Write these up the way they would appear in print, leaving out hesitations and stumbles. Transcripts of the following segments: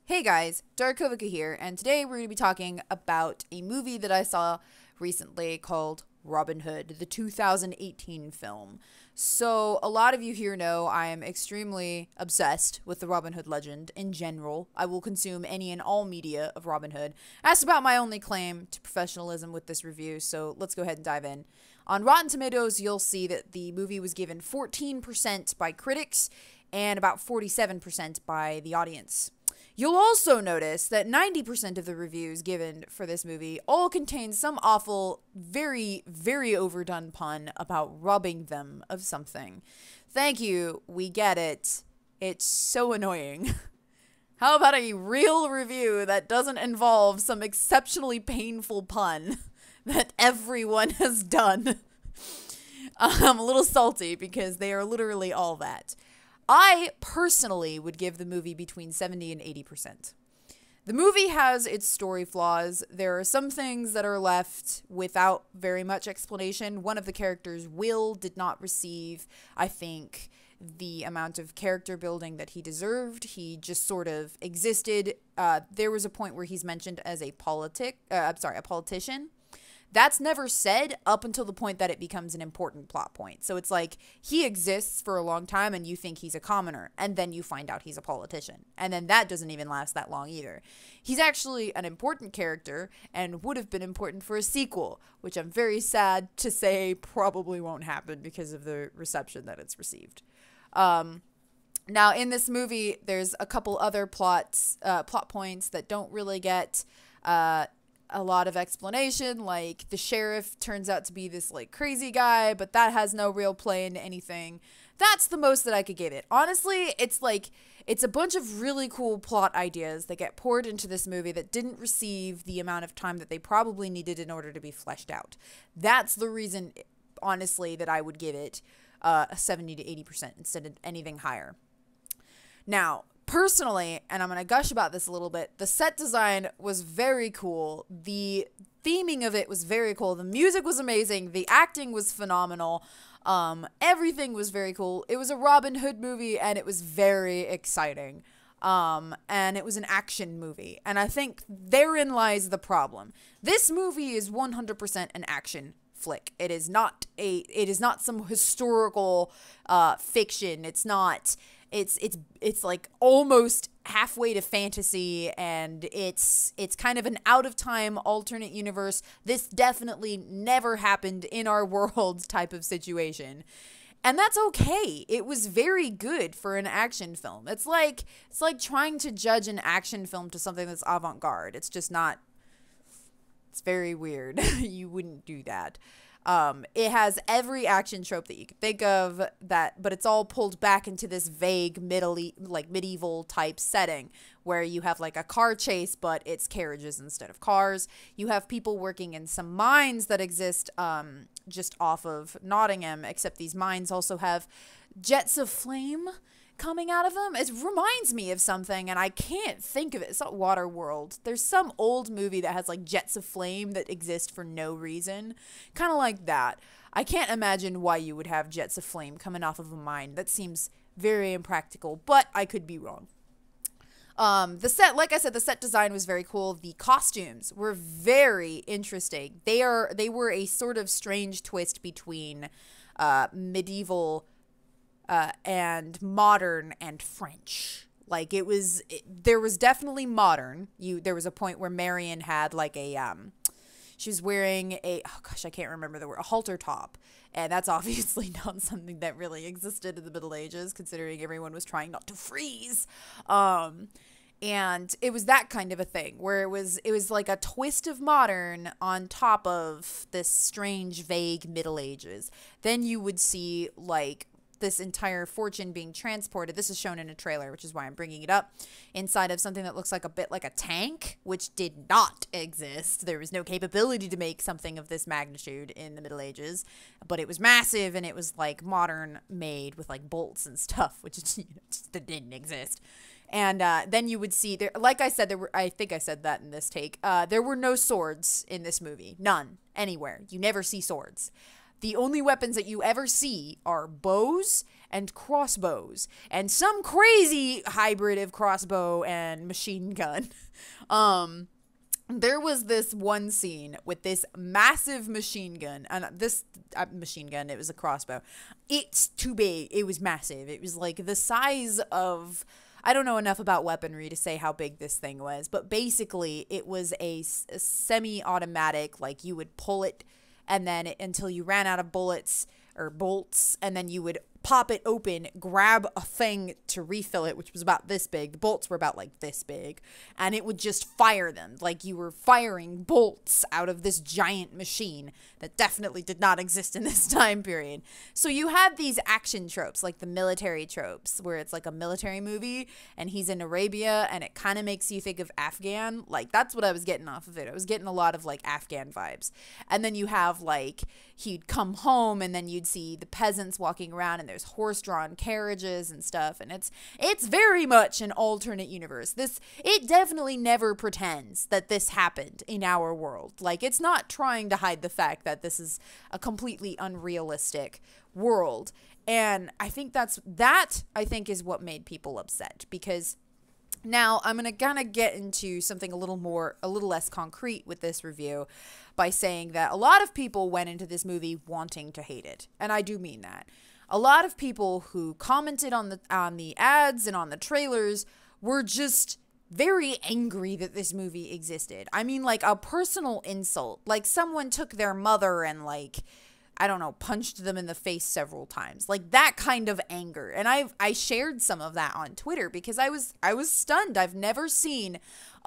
Hey guys, Darkovika here, and today we're going to be talking about a movie that I saw recently called Robin Hood, the 2018 film. So, a lot of you here know I am extremely obsessed with the Robin Hood legend in general. I will consume any and all media of Robin Hood. That's about my only claim to professionalism with this review, so let's go ahead and dive in. On Rotten Tomatoes, you'll see that the movie was given 14% by critics and about 47% by the audience. You'll also notice that 90% of the reviews given for this movie all contain some awful, very, very overdone pun about robbing them of something. Thank you, we get it. It's so annoying. How about a real review that doesn't involve some exceptionally painful pun that everyone has done? I'm a little salty because they are literally all that. I personally would give the movie between 70 and 80%. The movie has its story flaws. There are some things that are left without very much explanation. One of the characters, Will, did not receive, I think, the amount of character building that he deserved. He just sort of existed. There was a point where he's mentioned as a politician. That's never said up until the point that it becomes an important plot point. So it's like he exists for a long time and you think he's a commoner, and then you find out he's a politician. And then that doesn't even last that long either. He's actually an important character and would have been important for a sequel, which I'm very sad to say probably won't happen because of the reception that it's received. Now, in this movie, there's a couple other plot points that don't really get a lot of explanation, like the sheriff turns out to be this like crazy guy, but that has no real play into anything. That's the most that I could give it. Honestly, it's a bunch of really cool plot ideas that get poured into this movie that didn't receive the amount of time that they probably needed in order to be fleshed out. That's the reason, honestly, that I would give it a 70 to 80% instead of anything higher. Now, personally, and I'm going to gush about this a little bit, the set design was very cool. The theming of it was very cool. The music was amazing. The acting was phenomenal. Everything was very cool. It was a Robin Hood movie, and it was very exciting. And it was an action movie. And I think therein lies the problem. This movie is 100% an action flick. It is not some historical fiction. It's like almost halfway to fantasy, and it's kind of an out of time alternate universe. This definitely never happened in our world type of situation. And that's okay. It was very good for an action film. It's like trying to judge an action film to something that's avant-garde. It's just not. It's very weird. You wouldn't do that. It has every action trope that you could think of, but it's all pulled back into this vague medieval type setting where you have like a car chase, but it's carriages instead of cars. You have people working in some mines that exist just off of Nottingham, except these mines also have jets of flame coming out of them. It reminds me of something, and I can't think of it. It's not Waterworld. There's some old movie that has like jets of flame that exist for no reason. Kind of like that. I can't imagine why you would have jets of flame coming off of a mine. That seems very impractical, but I could be wrong. The set, like I said, the set design was very cool. The costumes were very interesting. They were a sort of strange twist between medieval and modern and French. Like there was definitely modern. There was a point where Marion had like she was wearing I can't remember the word, a halter top. And that's obviously not something that really existed in the Middle Ages, considering everyone was trying not to freeze. And it was that kind of a thing where it was like a twist of modern on top of this strange, vague Middle Ages. Then you would see like this entire fortune being transported. This is shown in a trailer, which is why I'm bringing it up, inside of something that looks like a bit like a tank, which did not exist. There was no capability to make something of this magnitude in the Middle Ages, but it was massive, and it was like modern made with like bolts and stuff, which just didn't exist. And then you would see there, like I said, I think I said that in this take, there were no swords in this movie. None. Anywhere. You never see swords. The only weapons that you ever see are bows and crossbows and some crazy hybrid of crossbow and machine gun. There was this one scene with this massive machine gun, and this machine gun, it was a crossbow. It's too big. It was massive. It was like the size of, I don't know enough about weaponry to say how big this thing was, but basically it was a semi-automatic, like you would pull it and then until you ran out of bullets or bolts, and then you would pop it open, grab a thing to refill it, which was about this big. The bolts were about like this big, and it would just fire them like you were firing bolts out of this giant machine that definitely did not exist in this time period. So you have these action tropes, like the military tropes, where it's like a military movie and he's in Arabia and it kind of makes you think of Afghan. Like, that's what I was getting off of it. I was getting a lot of like Afghan vibes. And then you have like, he'd come home and then you'd see the peasants walking around and there's horse-drawn carriages and stuff, and it's very much an alternate universe. It definitely never pretends that this happened in our world. Like, it's not trying to hide the fact that this is a completely unrealistic world. And I think that I think is what made people upset, because now I'm going to kind of get into something a little less concrete with this review by saying that a lot of people went into this movie wanting to hate it. And I do mean that. A lot of people who commented on the ads and on the trailers were just very angry that this movie existed. I mean, like a personal insult. Like someone took their mother and like, I don't know, punched them in the face several times. Like that kind of anger. And I shared some of that on Twitter because I was stunned. I've never seen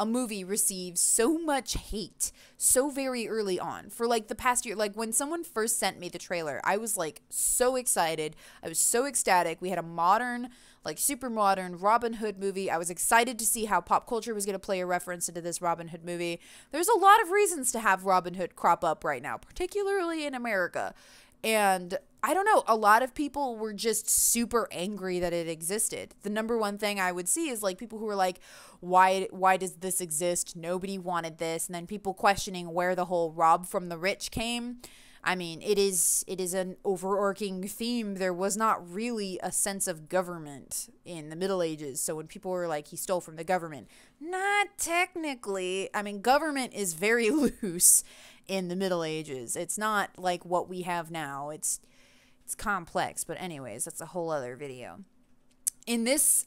a movie receive so much hate so very early on for like the past year. Like when someone first sent me the trailer, I was like so excited. I was so ecstatic. We had a modern, like super modern Robin Hood movie. I was excited to see how pop culture was going to play a reference into this Robin Hood movie. There's a lot of reasons to have Robin Hood crop up right now, particularly in America. And I don't know, a lot of people were just super angry that it existed. The number one thing I would see is like people who were like, why does this exist? Nobody wanted this. And then people questioning where the whole rob from the rich came. I mean, it is an overarching theme. There was not really a sense of government in the Middle Ages. So when people were like, he stole from the government, not technically. I mean, government is very loose in the Middle Ages. It's not like what we have now. It's complex, but anyways, that's a whole other video. In this,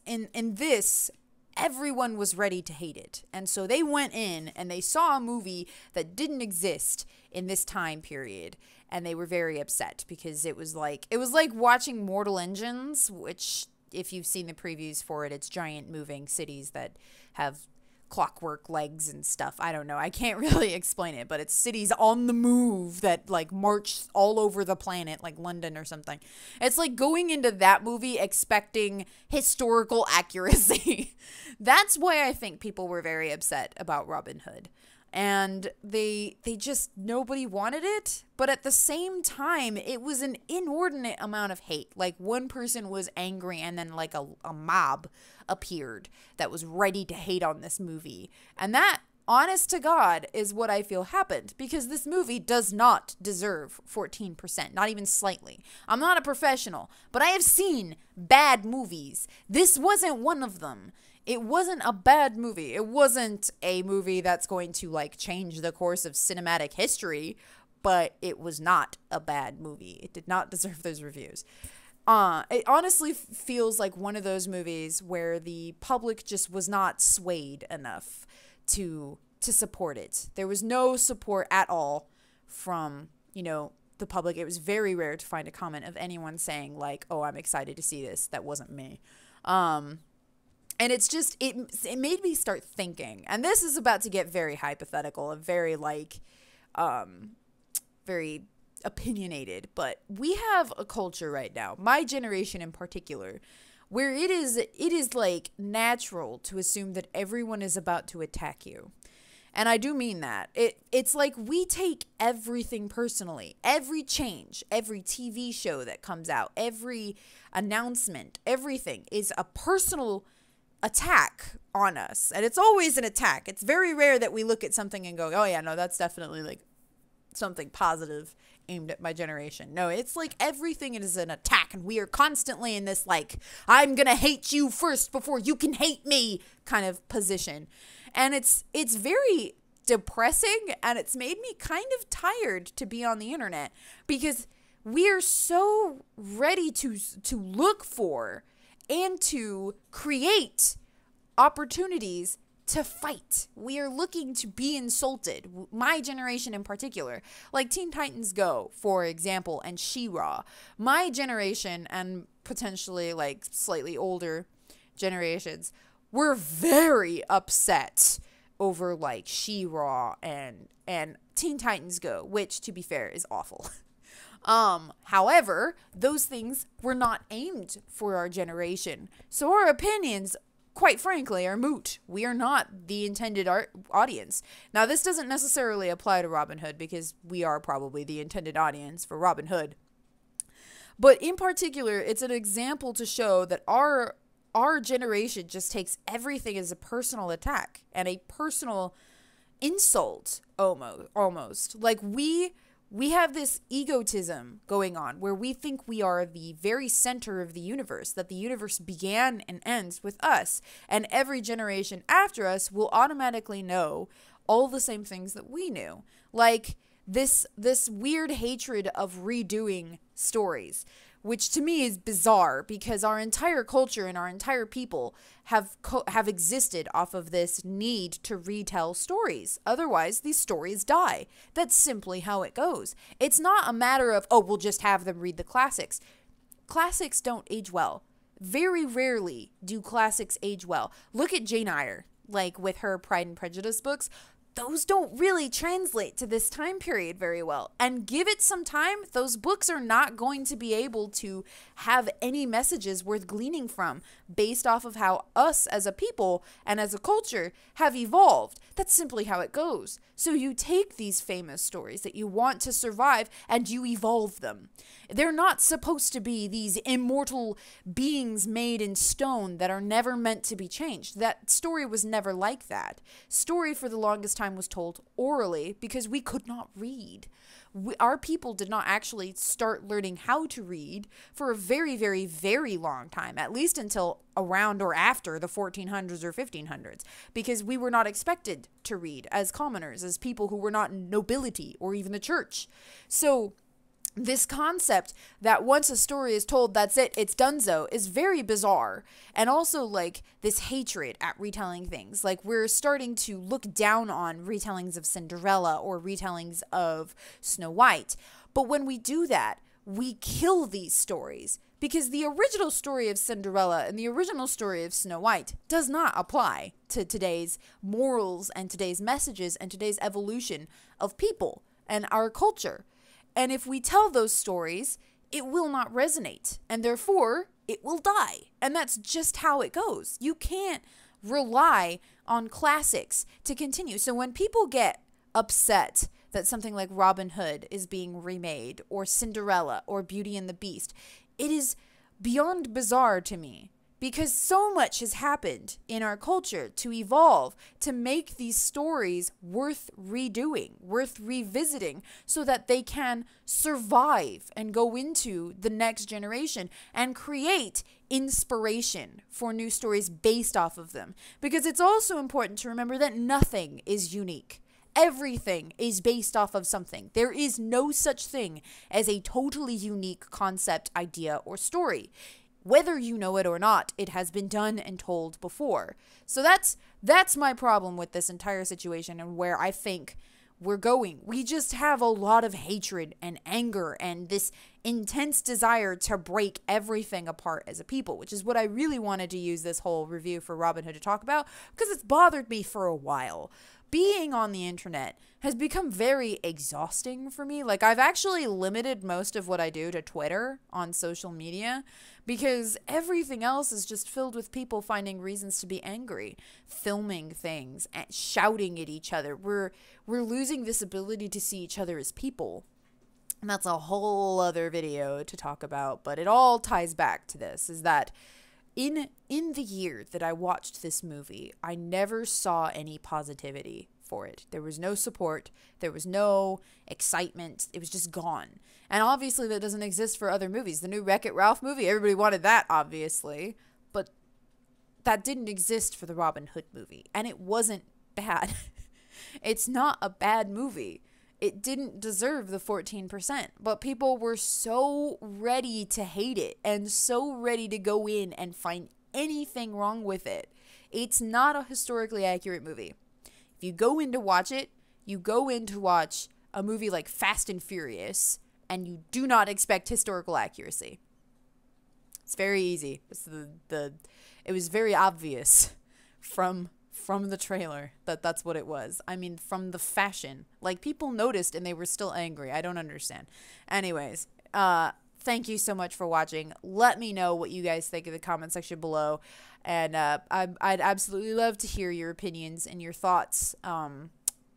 everyone was ready to hate it. And so they went in and they saw a movie that didn't exist in this time period, and they were very upset because it was like watching Mortal Engines, which if you've seen the previews for it, it's giant moving cities that have clockwork legs and stuff. I don't know. I can't really explain it, but it's cities on the move that like march all over the planet, like London or something. It's like going into that movie expecting historical accuracy. That's why I think people were very upset about Robin Hood. And they just, nobody wanted it. But at the same time, it was an inordinate amount of hate. Like one person was angry and then like a mob appeared that was ready to hate on this movie. And that, honest to God, is what I feel happened, because this movie does not deserve 14%, not even slightly. I'm not a professional, but I have seen bad movies. This wasn't one of them. It wasn't a bad movie. It wasn't a movie that's going to like change the course of cinematic history, but it was not a bad movie. It did not deserve those reviews. It honestly feels like one of those movies where the public just was not swayed enough to support it. There was no support at all from, the public. It was very rare to find a comment of anyone saying like, oh, I'm excited to see this. That wasn't me. And it's just, it made me start thinking, and this is about to get very hypothetical and very very opinionated, but we have a culture right now, my generation in particular, where it is like natural to assume that everyone is about to attack you. And I do mean that. It's like we take everything personally. Every change, every TV show that comes out, every announcement, everything is a personal attack on us. And it's always an attack. It's very rare that we look at something and go, oh yeah, no, that's definitely like something positive aimed at my generation. No, it's like everything is an attack, and we are constantly in this like, I'm gonna hate you first before you can hate me kind of position. And it's very depressing, and it's made me kind of tired to be on the internet, because we are so ready to look for and to create opportunities to fight. We are looking to be insulted. My generation in particular, like Teen Titans Go, for example, and She-Ra. My generation, and potentially like slightly older generations, were very upset over like She-Ra and Teen Titans Go, which, to be fair, is awful. However, those things were not aimed for our generation. So our opinions, quite frankly, are moot. We are not the intended audience. Now, this doesn't necessarily apply to Robin Hood, because we are probably the intended audience for Robin Hood. But in particular, it's an example to show that our generation just takes everything as a personal attack and a personal insult, almost. Like, we have this egotism going on where we think we are the very center of the universe, that the universe began and ends with us, and every generation after us will automatically know all the same things that we knew. Like this weird hatred of redoing stories, which to me is bizarre, because our entire culture and our entire people have existed off of this need to retell stories. Otherwise, these stories die. That's simply how it goes. It's not a matter of, oh, we'll just have them read the classics. Classics don't age well. Very rarely do classics age well. Look at Jane Eyre, like with her Pride and Prejudice books. Those don't really translate to this time period very well. And give it some time, those books are not going to be able to have any messages worth gleaning from based off of how us as a people and as a culture have evolved. That's simply how it goes. So you take these famous stories that you want to survive and you evolve them. They're not supposed to be these immortal beings made in stone that are never meant to be changed. That story was never like that. Story for the longest time was told orally because we could not read. Our people did not actually start learning how to read for a very, very, very long time, at least until around or after the 1400s or 1500s, because we were not expected to read as commoners, as people who were not nobility or even the church. So this concept that once a story is told, that's it, it's donezo, is very bizarre. And also like this hatred at retelling things. Like we're starting to look down on retellings of Cinderella or retellings of Snow White. But when we do that, we kill these stories, because the original story of Cinderella and the original story of Snow White does not apply to today's morals and today's messages and today's evolution of people and our culture. And if we tell those stories, it will not resonate, and therefore it will die. And that's just how it goes. You can't rely on classics to continue. So when people get upset that something like Robin Hood is being remade, or Cinderella, or Beauty and the Beast, it is beyond bizarre to me. Because so much has happened in our culture to evolve, to make these stories worth redoing, worth revisiting, so that they can survive and go into the next generation and create inspiration for new stories based off of them. Because it's also important to remember that nothing is unique. Everything is based off of something. There is no such thing as a totally unique concept, idea, or story. Whether you know it or not, it has been done and told before. So that's my problem with this entire situation and where I think we're going. We just have a lot of hatred and anger and this intense desire to break everything apart as a people, which is what I really wanted to use this whole review for Robin Hood to talk about, because it's bothered me for a while. Being on the internet has become very exhausting for me. Like, I've actually limited most of what I do to Twitter on social media, because everything else is just filled with people finding reasons to be angry, filming things, and shouting at each other. We're losing this ability to see each other as people. And that's a whole other video to talk about, but it all ties back to this, is that in the year that I watched this movie, I never saw any positivity for it. There was no support. There was no excitement. It was just gone. And obviously that doesn't exist for other movies. The new Wreck-It Ralph movie, everybody wanted that, obviously. But that didn't exist for the Robin Hood movie. And it wasn't bad. It's not a bad movie. It didn't deserve the 14%, but people were so ready to hate it and so ready to go in and find anything wrong with it. It's not a historically accurate movie. If you go in to watch it, you go in to watch a movie like Fast and Furious, and you do not expect historical accuracy. It's very easy. It was very obvious from the trailer that's what it was. I mean, from the fashion. Like, people noticed and they were still angry. I don't understand. Anyways, thank you so much for watching. Let me know what you guys think in the comment section below. And I'd absolutely love to hear your opinions and your thoughts.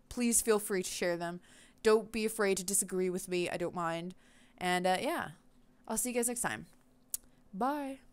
Please feel free to share them. Don't be afraid to disagree with me. I don't mind. And yeah, I'll see you guys next time. Bye.